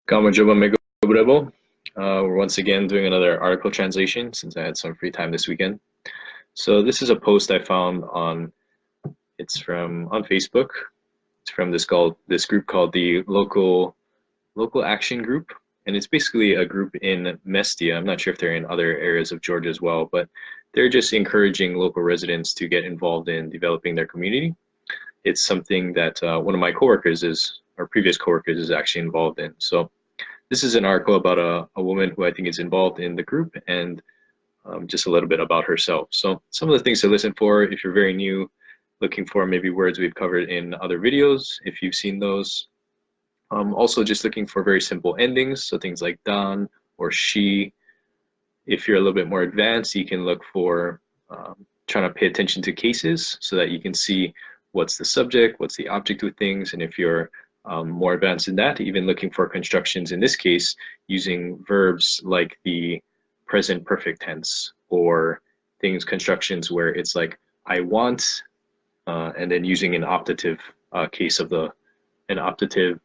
Kamajoba Megobrebo. We're once again doing another article translation since I had some free time this weekend. So this is a post I found it's from on Facebook. It's from this group called the Local Action Group, and it's basically a group in Mestia. I'm not sure if they're in other areas of Georgia as well, but they're just encouraging local residents to get involved in developing their community. It's something that one of my coworkers or previous coworkers is actually involved in. So this is an article about a woman who I think is involved in the group and just a little bit about herself. So some of the things to listen for if you're very new, looking for maybe words we've covered in other videos, if you've seen those. Also just looking for very simple endings, so things like dan or she. If you're a little bit more advanced, you can look for trying to pay attention to cases so that you can see what's the subject, what's the object with things, and if you're more advanced in that, even looking for constructions in this case using verbs like the present perfect tense or constructions where it's like I want and then using an optative case of an optative,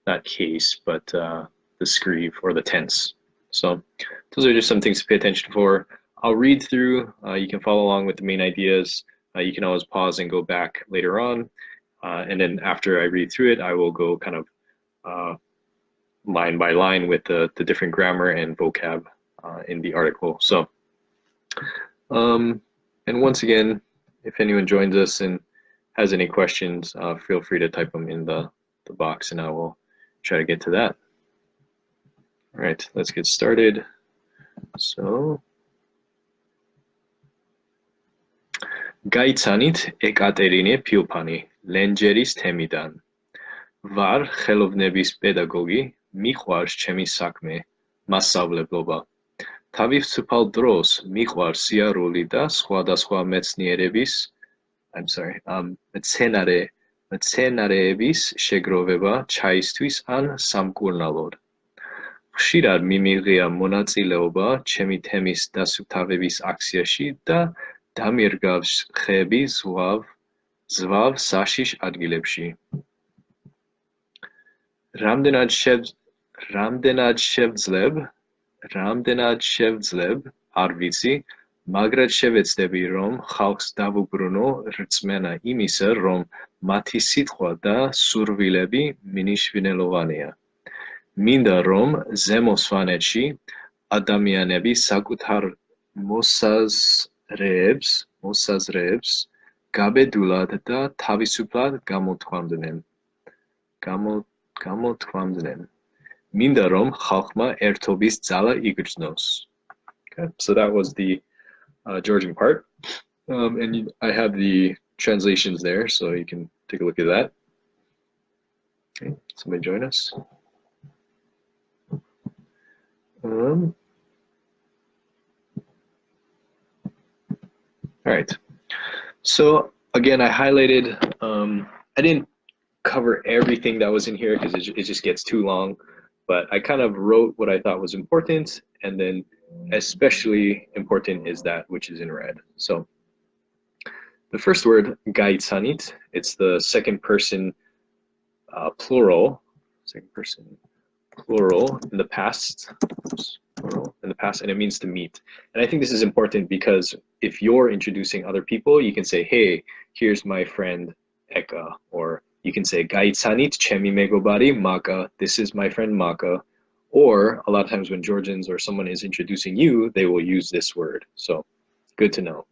not case, but the screeve or the tense. So those are just some things to pay attention for. I'll read through. You can follow along with the main ideas. You can always pause and go back later on. And then after I read through it, I will go kind of line by line with the different grammar and vocab in the article. So, and once again, if anyone joins us and has any questions, feel free to type them in the box and I will try to get to that. All right, let's get started. So, გაიცანით ეკატერინე ფილპანი ლენჯერის თემიდან. ვარ ხელოვნების პედაგოგი, მიყვარს ჩემი საქმე, მასწავლებლობა. თავისუფალ დროს მიყვარს სიარული და სხვადასხვა მცენარეების შეგროვება ჩაისთვის ან სამკურნალოდ. ხშირად მიმიღია მონაწილეობა ჩემი თემის დასუფთავების აქციაში და დამირგავს ხეები ზვავ საშიშ ადგილებში. რამდენად შევძლებ, არ ვიცი, მაგრამ შევეცდები, რომ ხალხს დავუბრუნო რწმენა იმისა, რომ მათი სიტყვა და სურვილები მნიშვნელოვანია. მინდა რომ ზემო სვანეთში ადამიანები საკუთარ მოსაზრეებს გაბედულად და თავისუფლად გამოთქვამდნენ. მინდა რომ ხალხმა ერთობის ძალა იგრძნოს. Okay, so that was the Georgian part, and I have the translations there, so you can take a look at that. Okay, somebody join us. All right. So again, I highlighted. I didn't cover everything that was in here because it just gets too long. But I kind of wrote what I thought was important, and then especially important is that which is in red. So the first word, gaitsanit, it's the second person plural in the past, and it means to meet. And I think this is important because if you're introducing other people, you can say, hey, here's my friend Eka, or you can say gaitsanit chemi megobari Maka, this is my friend Maka. Or a lot of times when Georgians or someone is introducing you, they will use this word. So good to know.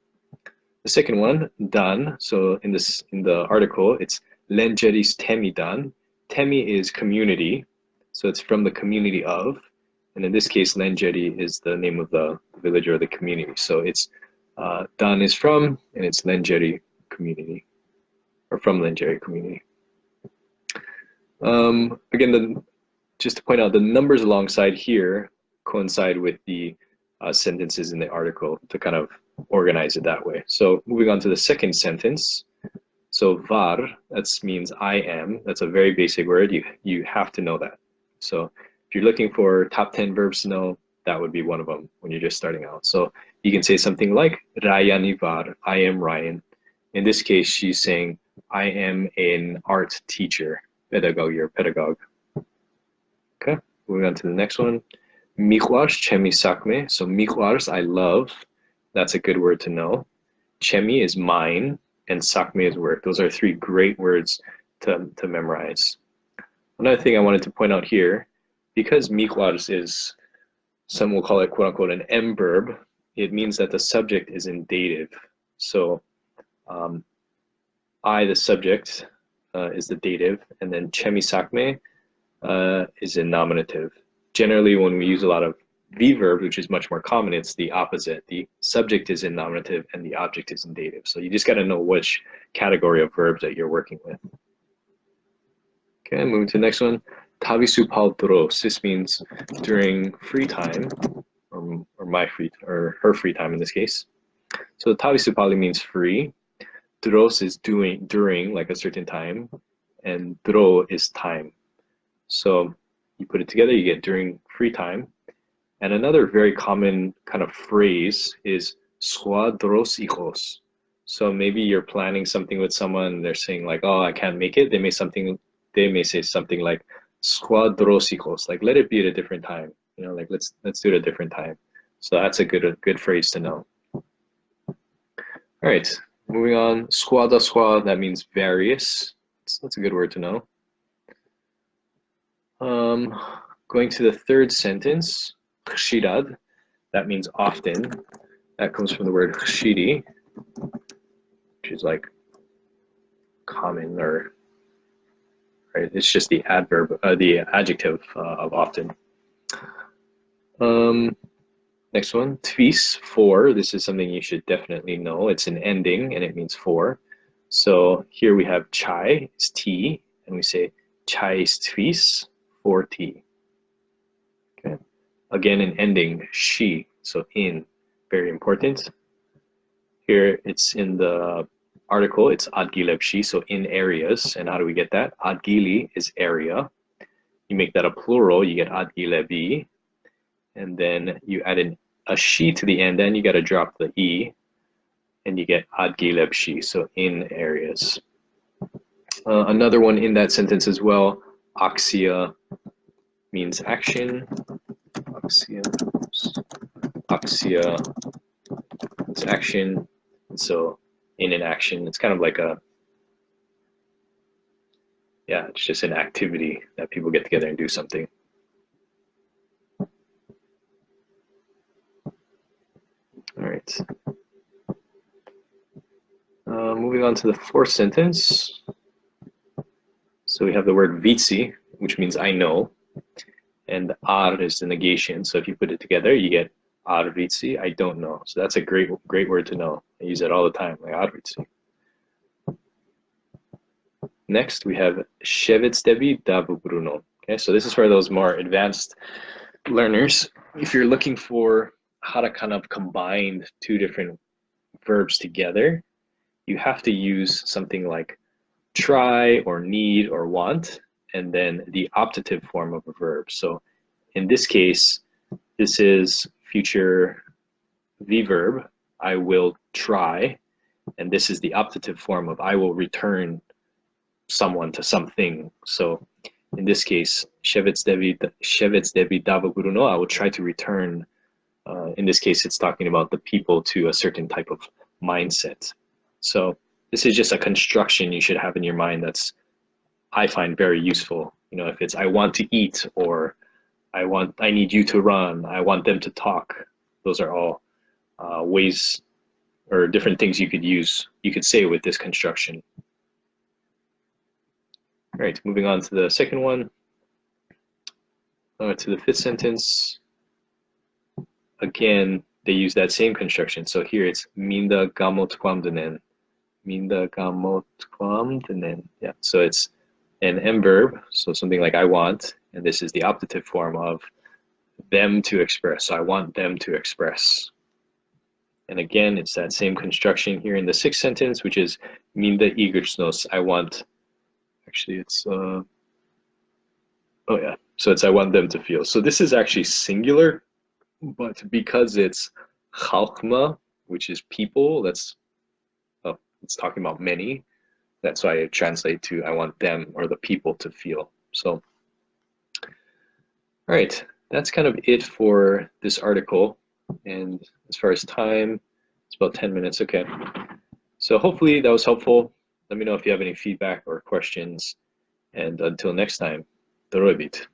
The second one, dan. So in the article, it's lenjeris temidan. Temi is community. So it's from the community of, and in this case, Lenjeri is the name of the village or the community. So it's Dan is from, and it's Lenjeri community, or from Lenjeri community. Again, just to point out, the numbers alongside here coincide with the sentences in the article to kind of organize it that way. So moving on to the second sentence. So var, that means I am. That's a very basic word. You have to know that. So if you're looking for top 10 verbs to know, that would be one of them when you're just starting out. So you can say something like Rayani var, I am Ryan. In this case, she's saying, I am an art teacher, pedagogue or pedagogue. moving on to the next one. Miłość chemi sakme. So miłość, I love. That's a good word to know. Chemi is mine, and sakme is work. Those are three great words to memorize. Another thing I wanted to point out here, because miłość is, some will call it quote unquote an M verb, it means that the subject is in dative. So I, the subject, is the dative, and then chemi sakme is in nominative. Generally, when we use a lot of V verbs, which is much more common, it's the opposite. The subject is in nominative and the object is in dative. So you just got to know which category of verbs that you're working with. Okay, moving to the next one. 타비수팔도록. This means during free time, or her free time in this case. So 타비수팔이 means free. Dros is during, like a certain time, and dro is time. So you put it together, you get during free time. And another very common kind of phrase is squadros hijos. So maybe you're planning something with someone, and they're saying like, "Oh, I can't make it." They may say something like squadros hijos, like let it be at a different time. You know, like let's do it at a different time. So that's a good phrase to know. All right, moving on. Squad, that means various. So that's a good word to know. Going to the third sentence. Khshirad, that means often. That comes from the word khshiri, which is like common, or right? It's just the adjective of often. Next one, tvis, for. This is something you should definitely know. It's an ending and it means for. So here we have chai is tea, and we say chai is tvis, for tea. Okay. Again, an ending, she, so in, very important. Here it's in the article, it's adgilepshi, so in areas. And how do we get that? Adgili is area. You make that a plural, you get adgilebi. And then you add a she to the end, then you got to drop the e, and you get adgilepshi, so in areas. Another one in that sentence as well, axia means action. Axia is action. And so in an action, it's kind of like it's just an activity that people get together and do something. All right. Moving on to the fourth sentence. So we have the word vitsi, which means I know, and ar is the negation. So if you put it together, you get ar vitsi, I don't know. So that's a great word to know. I use it all the time, like ar vitsi. Next, we have shevetsdebi davu bruno. Okay, so this is for those more advanced learners. If you're looking for how to kind of combine two different verbs together, you have to use something like try or need or want, and then the optative form of a verb. So in this case, this is future V verb, I will try, and this is the optative form of I will return someone to something. So in this case, shevetsdebi davu bruno, I will try to return. In this case, it's talking about the people to a certain type of mindset. So this is just a construction you should have in your mind that's, I find, very useful. You know, if it's I want to eat, or I need you to run, I want them to talk. Those are all ways or different things you could say with this construction. All right, moving on to the second one, to the fifth sentence. Again, they use that same construction. So here it's minda gamot kwamdenen. Minda gamot kwamdenen. Yeah, so it's an M verb, so something like I want, and this is the optative form of them to express. So I want them to express. And again, it's that same construction here in the sixth sentence, which is minda igrsnos. I want, actually it's, oh yeah, so it's I want them to feel. So this is actually singular, but because it's chalkma, which is people, it's talking about many. That's why I translate to I want them, or the people, to feel. So All right, that's kind of it for this article. And as far as time, it's about 10 minutes. Okay. So hopefully that was helpful. Let me know if you have any feedback or questions. And until next time, Dorobit.